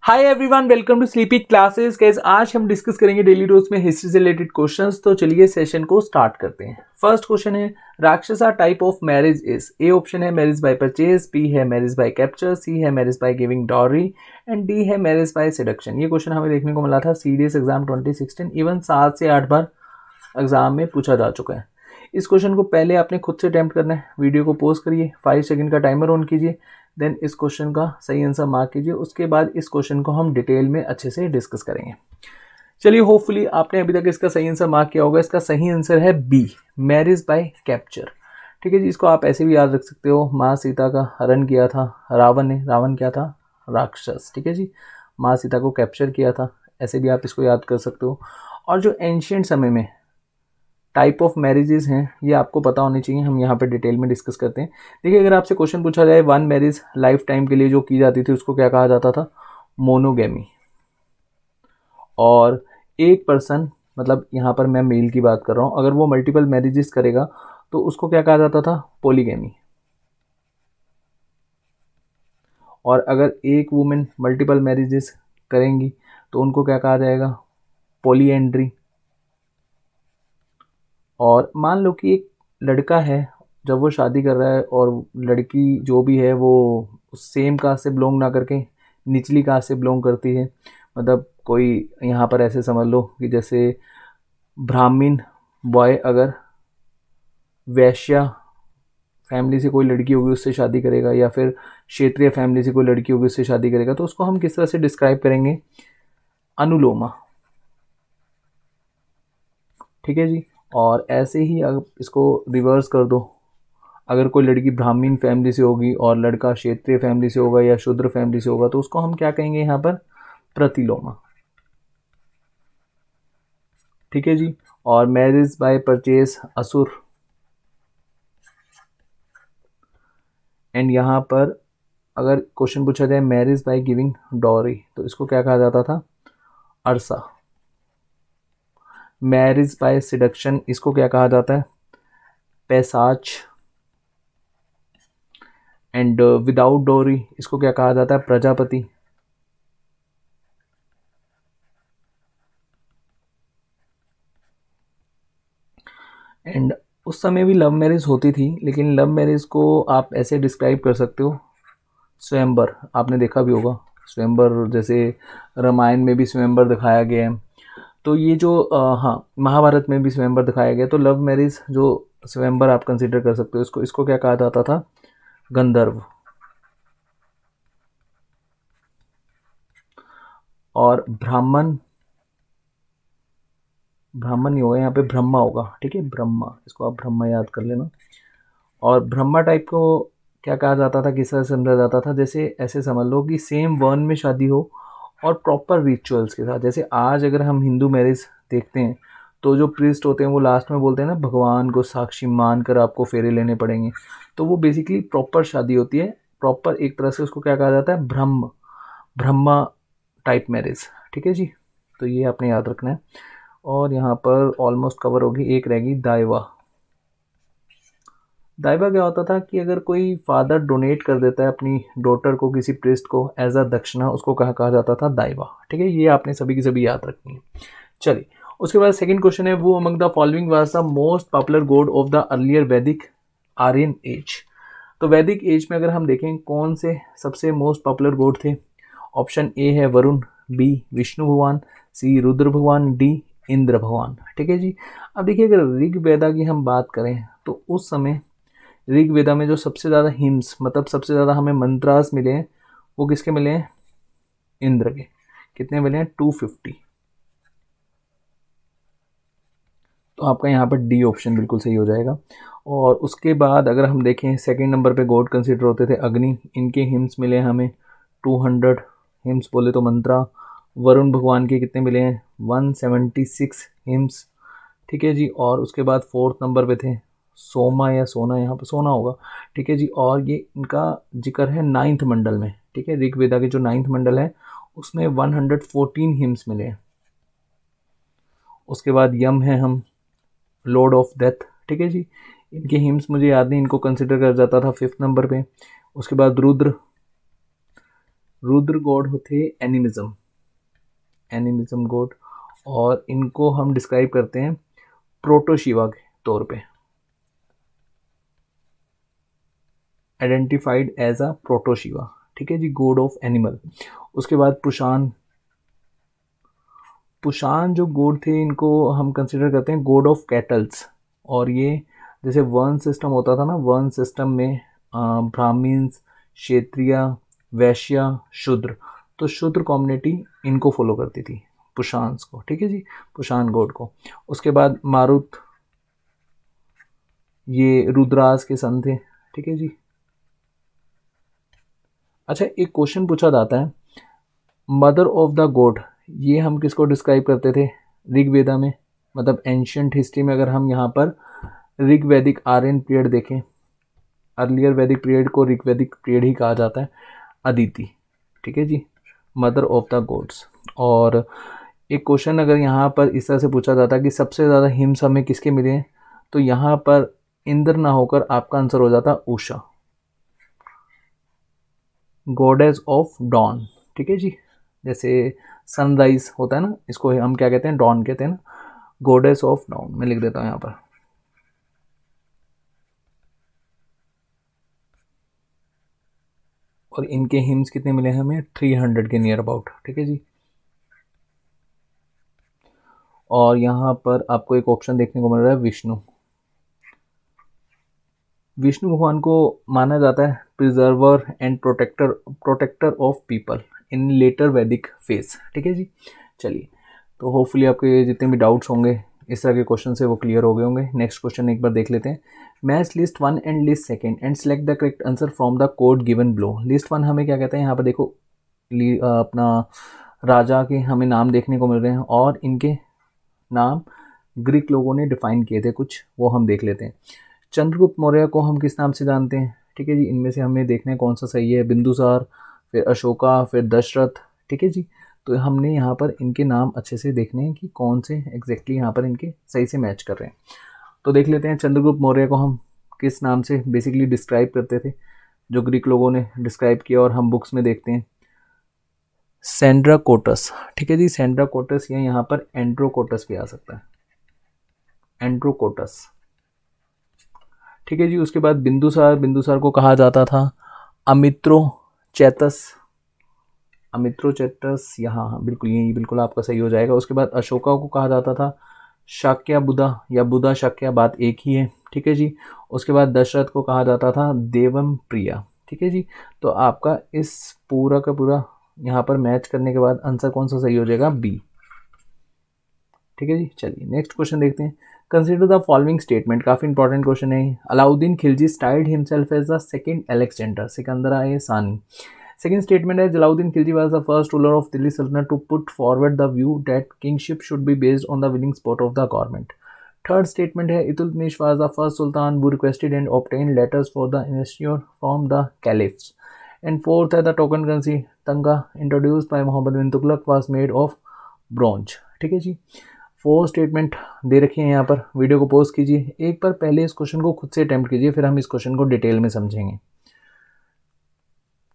Hi everyone, welcome to sleepy classes. Guys, आज हम discuss करेंगे डेली डोज में हिस्ट्री से रिलेटेड क्वेश्चंस। तो चलिए सेशन को स्टार्ट करते हैं। फर्स्ट क्वेश्चन है, Rakshasa type of marriage is. A option है मैरिज बाय परचेज, बी है मैरिज बाय कैप्चर, सी है marriage by giving dowry and D है मैरिज बाय सेडक्शन। ये क्वेश्चन हमें देखने को मिला था सीडीएस एग्जाम 2016। इवन 7 से 8 बार एग्जाम में पूछा जा चुका है। इस क्वेश्चन को पहले आपने खुद से अटेम्प्ट करना है। वीडियो को पॉज करिए, 5 सेकंड का टाइमर ऑन कीजिए, देन इस क्वेश्चन का सही आंसर मार्क कीजिए। उसके बाद इस क्वेश्चन को हम डिटेल में अच्छे से डिस्कस करेंगे। चलिए, होपफुली आपने अभी तक इसका सही आंसर मार्क किया होगा। इसका सही आंसर है बी, मैरिज बाय कैप्चर। ठीक है जी, इसको आप ऐसे भी याद रख सकते हो। माँ सीता का हरण किया था रावण ने। रावण क्या था? राक्षस। ठीक है जी, माँ सीता को कैप्चर किया था, ऐसे भी आप इसको याद कर सकते हो। और जो एंशिएंट समय में टाइप ऑफ मैरिजेस हैं, ये आपको पता होनी चाहिए। हम यहाँ पे डिटेल में डिस्कस करते हैं। देखिए, अगर आपसे क्वेश्चन पूछा जाए वन मैरिज लाइफ टाइम के लिए जो की जाती थी उसको क्या कहा जाता था? मोनोगेमी। और एक पर्सन, मतलब यहाँ पर मैं मेल की बात कर रहा हूँ, अगर वो मल्टीपल मैरिजेस करेगा तो उसको क्या कहा जाता था? पॉलीगेमी। और अगर एक वुमेन मल्टीपल मैरिजेस करेंगी तो उनको क्या कहा जाएगा? पॉलीएंड्री। और मान लो कि एक लड़का है, जब वो शादी कर रहा है और लड़की जो भी है वो सेम कास्ट से बिलोंग ना करके निचली कास्ट से बिलोंग करती है। मतलब कोई यहाँ पर ऐसे समझ लो कि जैसे ब्राह्मण बॉय अगर वैश्या फैमिली से कोई लड़की होगी उससे शादी करेगा, या फिर क्षेत्रीय फैमिली से कोई लड़की होगी उससे शादी करेगा, तो उसको हम किस तरह से डिस्क्राइब करेंगे? अनुलोमा। ठीक है जी। और ऐसे ही अगर इसको रिवर्स कर दो, अगर कोई लड़की ब्राह्मण फैमिली से होगी और लड़का क्षेत्रीय फैमिली से होगा या शूद्र फैमिली से होगा, तो उसको हम क्या कहेंगे यहाँ पर? प्रतिलोमा। ठीक है जी। और मैरिज बाय परचेज असुर। एंड यहाँ पर अगर क्वेश्चन पूछा जाए मैरिज बाय गिविंग डॉरी, तो इसको क्या कहा जाता था? अरसा। मैरिज बाय सिडक्शन, इसको क्या कहा जाता है? पैसाच। एंड विदाउट डोरी, इसको क्या कहा जाता है? प्रजापति। एंड उस समय भी लव मैरिज होती थी, लेकिन लव मैरिज को आप ऐसे डिस्क्राइब कर सकते हो, स्वयंवर। आपने देखा भी होगा स्वयंवर, जैसे रामायण में भी स्वयंवर दिखाया गया है। तो ये जो हाँ, महाभारत में भी स्वयंवर दिखाया गया। तो लव मैरिज जो स्वयंवर आप कंसिडर कर सकते हो। इसको क्या कहा जाता था? गंधर्व। और ब्राह्मण, ब्राह्मण नहीं होगा यहाँ पे, ब्रह्मा होगा। ठीक है, ब्रह्मा, इसको आप ब्रह्मा याद कर लेना। और ब्रह्मा टाइप को क्या कहा जाता था, किस तरह से समझा जाता था? जैसे ऐसे समझ लो कि सेम वर्ण में शादी हो और प्रॉपर रिचुअल्स के साथ। जैसे आज अगर हम हिंदू मैरिज देखते हैं तो जो प्रीस्ट होते हैं वो लास्ट में बोलते हैं ना, भगवान को साक्षी मान कर आपको फेरे लेने पड़ेंगे। तो वो बेसिकली प्रॉपर शादी होती है, प्रॉपर एक तरह से। उसको क्या कहा जाता है? Brahma type marriage. ठीक है जी, तो ये आपने याद रखना है। और यहाँ पर ऑलमोस्ट कवर होगी, एक रहेगी दाइवा। दाइवा क्या होता था कि अगर कोई फादर डोनेट कर देता है अपनी डॉटर को किसी प्रिस्ट को एज अ दक्षिणा, उसको कहा जाता था दाइवा। ठीक है, ये आपने सभी की सभी याद रखनी है। चलिए, उसके बाद सेकंड क्वेश्चन है, वो among the following was the most popular God of the earlier वैदिक आर्यन एज। तो वैदिक एज में अगर हम देखें कौन से सबसे मोस्ट पॉपुलर गॉड थे? ऑप्शन ए है वरुण, बी विष्णु भगवान, सी रुद्र भगवान, डी इंद्र भगवान। ठीक है जी। अब देखिए, अगर ऋग वेदा की हम बात करें तो उस समय ऋग वेदा में जो सबसे ज़्यादा हिम्स, मतलब सबसे ज़्यादा हमें मंत्रास मिले हैं, वो किसके मिले हैं? इंद्र के। कितने मिले हैं? 250। तो आपका यहाँ पर डी ऑप्शन बिल्कुल सही हो जाएगा। और उसके बाद अगर हम देखें सेकंड नंबर पे गॉड कंसिडर होते थे अग्नि, इनके हिम्स मिले हमें 200 हिम्स बोले तो मंत्रा। वरुण भगवान के कितने मिले हैं? 176 हिम्स। ठीक है जी। और उसके बाद फोर्थ नंबर पे थे सोमा या सोना, यहाँ पे सोना होगा। ठीक है जी। और ये इनका जिक्र है 9th मंडल में। ठीक है, ऋग्वेदा के जो 9th मंडल है उसमें 114 हिम्स मिले हैं। उसके बाद यम है हम, लॉर्ड ऑफ डेथ। ठीक है जी, इनके हिम्स मुझे याद नहीं, इनको कंसिडर कर जाता था 5th नंबर पे। उसके बाद रुद्र, रुद्र गॉड थे एनिमिज्म, एनिमिज्म गॉड, और इनको हम डिस्क्राइब करते हैं प्रोटो शिवा के तौर पे, identified as a proto Shiva, ठीक है जी, गॉड ऑफ एनिमल। उसके बाद पुशान, पुशान जो गॉड थे इनको हम कंसिडर करते हैं गॉड ऑफ कैटल्स, और ये जैसे वर्ण सिस्टम होता था ना, वर्ण सिस्टम में ब्राह्मण्स, क्षत्रिय, वैश्य, शूद्र, तो शूद्र कम्युनिटी इनको फॉलो करती थी, पुशान्स को, ठीक है जी, पुशान गॉड को। उसके बाद मारुत, ये रुद्रास के सन थे, ठीक है जी। अच्छा, एक क्वेश्चन पूछा जाता है, मदर ऑफ द गॉड, ये हम किसको डिस्क्राइब करते थे ऋग्वेदा में, मतलब एंशियंट हिस्ट्री में अगर हम यहाँ पर ऋग्वैदिक आर्यन पीरियड देखें, अर्लियर वैदिक पीरियड को ऋग्वैदिक पीरियड ही कहा जाता है, अदिति, ठीक है जी, मदर ऑफ द गॉड्स। और एक क्वेश्चन अगर यहाँ पर इस तरह से पूछा जाता है कि सबसे ज़्यादा हिम्स हमें किसके मिले हैं, तो यहाँ पर इंद्र ना होकर आपका आंसर हो जाता उषा, गॉडेस ऑफ डॉन, ठीक है जी, जैसे सनराइज होता है ना, इसको हम क्या कहते हैं, डॉन कहते हैं ना, गॉडेस ऑफ डॉन, मैं लिख देता हूँ यहाँ पर। और इनके हिम्स कितने मिले हैं हमें, 300 के नियर अबाउट, ठीक है जी। और यहाँ पर आपको एक ऑप्शन देखने को मिल रहा है विष्णु, विष्णु भगवान को माना जाता है preserver and protector of people in later Vedic phase, ठीक है जी। चलिए, तो होपफुली आपके जितने भी डाउट्स होंगे इस तरह के क्वेश्चन से वो क्लियर हो गए होंगे। नेक्स्ट क्वेश्चन एक बार देख लेते हैं, match list 1 and list second and select the correct answer from the code given below. List 1 हमें क्या कहते हैं, यहाँ पर देखो अपना राजा के हमें नाम देखने को मिल रहे हैं, और इनके नाम ग्रीक लोगों ने डिफाइन किए थे कुछ, वो हम देख लेते हैं। चंद्रगुप्त मौर्य को हम किस नाम से जानते हैं, ठीक है जी, इनमें से हमें देखना है कौन सा सही है, बिंदुसार, फिर अशोका, फिर दशरथ, ठीक है जी। तो हमने यहाँ पर इनके नाम अच्छे से देखने हैं कि कौन से एग्जैक्टली यहाँ पर इनके सही से मैच कर रहे हैं। तो देख लेते हैं, चंद्रगुप्त मौर्य को हम किस नाम से बेसिकली डिस्क्राइब करते थे, जो ग्रीक लोगों ने डिस्क्राइब किया और हम बुक्स में देखते हैं, सेंड्राकोटस, ठीक है जी, सेंड्राकोटस, या यहाँ पर एंड्रोकोटस भी आ सकता है, एंड्रोकोटस, ठीक है जी। उसके बाद बिंदुसार, बिंदुसार को कहा जाता था अमित्रो चैतस, अमित्रो चैतस, यहाँ हाँ बिल्कुल, यही बिल्कुल आपका सही हो जाएगा। उसके बाद अशोका को कहा जाता था शाक्य बुधा या बुधा शाक्य, बात एक ही है, ठीक है जी। उसके बाद दशरथ को कहा जाता था देवम प्रिया, ठीक है जी। तो आपका इस पूरा का पूरा यहाँ पर मैच करने के बाद आंसर कौन सा सही हो जाएगा, बी, ठीक है जी। चलिए नेक्स्ट क्वेश्चन देखते हैं, कंसिडर द फॉलोइंग स्टेटमेंट, काफी इंपॉर्टेंट क्वेश्चन है। Alauddin Khilji styled himself as the second Alexander, Sikandar e Sani. Second statement है, Jalaluddin Khilji was the first ruler of Delhi sultanate to put forward the view that kingship should be based on the willing support of the government. Third statement है, Iltutmish was the first sultan who requested and obtained letters for the investiture from the caliphs. And fourth है, the token currency tanga introduced by Mohammad bin Tughlaq was made of bronze, ठीक है जी। 4 statement दे रखी हैं यहाँ पर, video को pause कीजिए, एक बार पहले इस क्वेश्चन को खुद से अटेम्प्ट कीजिए, फिर हम इस क्वेश्चन को डिटेल में समझेंगे।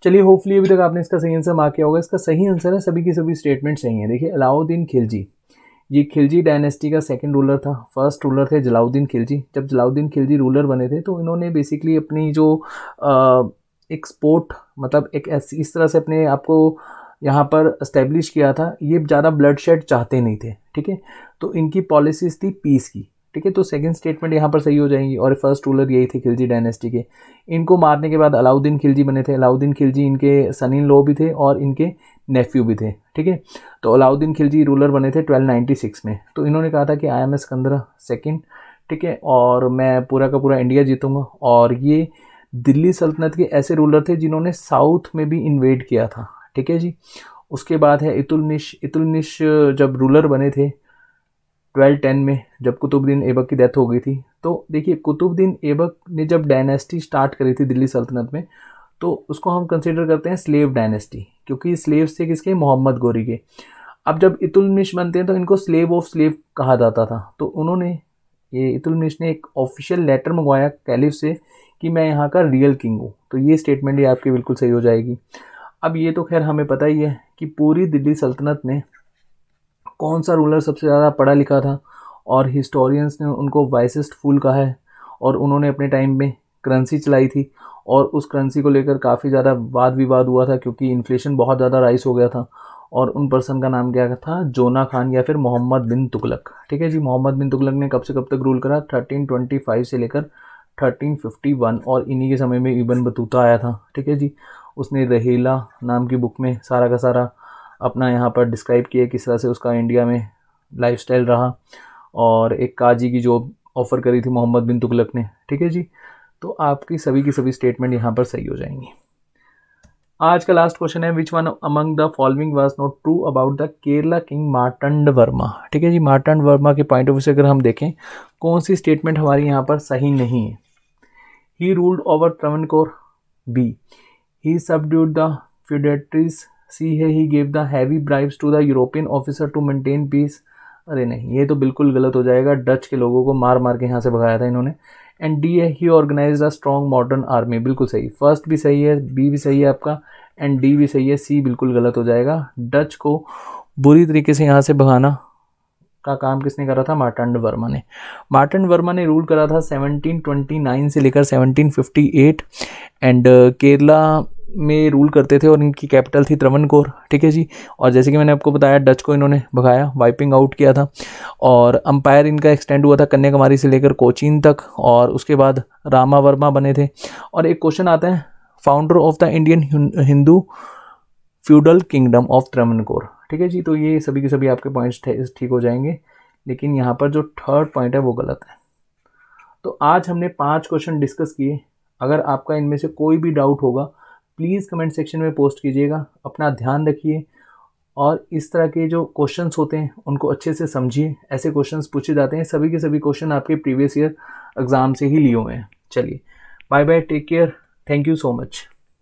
चलिए, होपफुली अभी तक आपने इसका सही आंसर मार्क किया होगा। इसका सही आंसर है, सभी की सभी स्टेटमेंट सही हैं। देखिए, अलाउद्दीन खिलजी, ये खिलजी डायनेस्टी का सेकंड रूलर था, फर्स्ट रूलर थे जलाउद्दीन खिलजी। जब जलाउद्दीन खिलजी रूलर बने थे तो इन्होंने बेसिकली अपनी जो एक स्पोर्ट, मतलब एक इस तरह से अपने आप को यहाँ पर इस्टेब्लिश किया था, ये ज़्यादा ब्लड शेड चाहते नहीं थे, ठीक है। तो इनकी पॉलिसीज थी पीस की, ठीक है। तो सेकंड स्टेटमेंट यहाँ पर सही हो जाएंगी। और फर्स्ट रूलर यही थे खिलजी डायनेस्टी के। इनको मारने के बाद अलाउद्दीन खिलजी बने थे। अलाउद्दीन खिलजी इनके सन इन लॉ भी थे और इनके नेफ्यू भी थे, ठीक है। तो अलाउद्दीन खिलजी रूलर बने थे 1296 में। तो इन्होंने कहा था कि आई एम सिकंदरा सेकंड, ठीक है, और मैं पूरा का पूरा इंडिया जीतूंगा। और ये दिल्ली सल्तनत के ऐसे रूलर थे जिन्होंने साउथ में भी इन्वेड किया था, ठीक है जी। उसके बाद है इतुलमिश। इतुलमिश जब रूलर बने थे 1210 में, जब कुतुबुद्दीन ऐबक की डेथ हो गई थी। तो देखिए, कुतुबुद्दीन ऐबक ने जब डायनेस्टी स्टार्ट करी थी दिल्ली सल्तनत में, तो उसको हम कंसिडर करते हैं स्लेव डायनेस्टी, क्योंकि स्लेव्स थे किसके, मोहम्मद गोरी के। अब जब इतुलमिश बनते हैं तो इनको स्लेव ऑफ स्लेव कहा जाता था। तो उन्होंने, ये इतुलमिश ने एक ऑफिशियल लेटर मंगवाया कैलिफ से कि मैं यहाँ का रियल किंग हूँ। तो ये स्टेटमेंट ये आपकी बिल्कुल सही हो जाएगी। अब ये तो खैर हमें पता ही है कि पूरी दिल्ली सल्तनत में कौन सा रूलर सबसे ज़्यादा पढ़ा लिखा था, और हिस्टोरियंस ने उनको वाइसेस्ट फूल कहा है, और उन्होंने अपने टाइम में करेंसी चलाई थी, और उस करेंसी को लेकर काफ़ी ज़्यादा वाद विवाद हुआ था क्योंकि इन्फ्लेशन बहुत ज़्यादा राइज हो गया था। और उन पर्सन का नाम क्या था, जोना खान या फिर मोहम्मद बिन तुगलक। ठीक है जी, मोहम्मद बिन तुगलक ने कब से कब तक रूल करा, 1325 से लेकर 1351, और इन्हीं के समय में इब्न बतूता आया था। ठीक है जी, उसने रहेला नाम की बुक में सारा का सारा अपना यहाँ पर डिस्क्राइब किया किस तरह से उसका इंडिया में लाइफस्टाइल रहा, और एक काजी की जॉब ऑफ़र करी थी मोहम्मद बिन तुगलक ने। ठीक है जी, तो आपकी सभी की सभी स्टेटमेंट यहाँ पर सही हो जाएंगी। आज का लास्ट क्वेश्चन है, which one among the following was not true about the Kerala king Martand Verma. ठीक है जी, मार्तंड वर्मा के पॉइंट ऑफ व्यू से अगर हम देखें कौन सी स्टेटमेंट हमारी यहाँ पर सही नहीं है। He ruled over Travancore, B. He subdued the feudatories, C है he gave the heavy bribes to the European officer to maintain peace. अरे नहीं, ये तो बिल्कुल गलत हो जाएगा, डच के लोगों को मार मार के यहाँ से भगाया था इन्होंने। एंड डी है he organise a strong modern army, बिल्कुल सही। फर्स्ट भी सही है, बी भी सही है आपका, एंड डी भी सही है, सी बिल्कुल गलत हो जाएगा। डच को बुरी तरीके से यहाँ से भगाना का काम किसने करा था, मार्तंड वर्मा ने। मार्तंड वर्मा ने रूल करा था 1729 से लेकर 1758, एंड केरला में रूल करते थे और इनकी कैपिटल थी त्रवणकोर। ठीक है जी, और जैसे कि मैंने आपको बताया डच को इन्होंने भगाया, वाइपिंग आउट किया था, और अंपायर इनका एक्सटेंड हुआ था कन्याकुमारी से लेकर कोचीन तक, और उसके बाद रामा वर्मा बने थे। और एक क्वेश्चन आता है, founder of the Indian Hindu feudal kingdom of Travancore. ठीक है जी, तो ये सभी के सभी आपके पॉइंट्स ठीक हो जाएंगे, लेकिन यहाँ पर जो थर्ड पॉइंट है वो गलत है। तो आज हमने 5 क्वेश्चन डिस्कस किए। अगर आपका इनमें से कोई भी डाउट होगा प्लीज़ कमेंट सेक्शन में पोस्ट कीजिएगा। अपना ध्यान रखिए, और इस तरह के जो क्वेश्चंस होते हैं उनको अच्छे से समझिए। ऐसे क्वेश्चंस पूछे जाते हैं, सभी के सभी क्वेश्चन आपके प्रीवियस ईयर एग्ज़ाम से ही लिए हुए हैं। चलिए, bye bye, take care, thank you so much.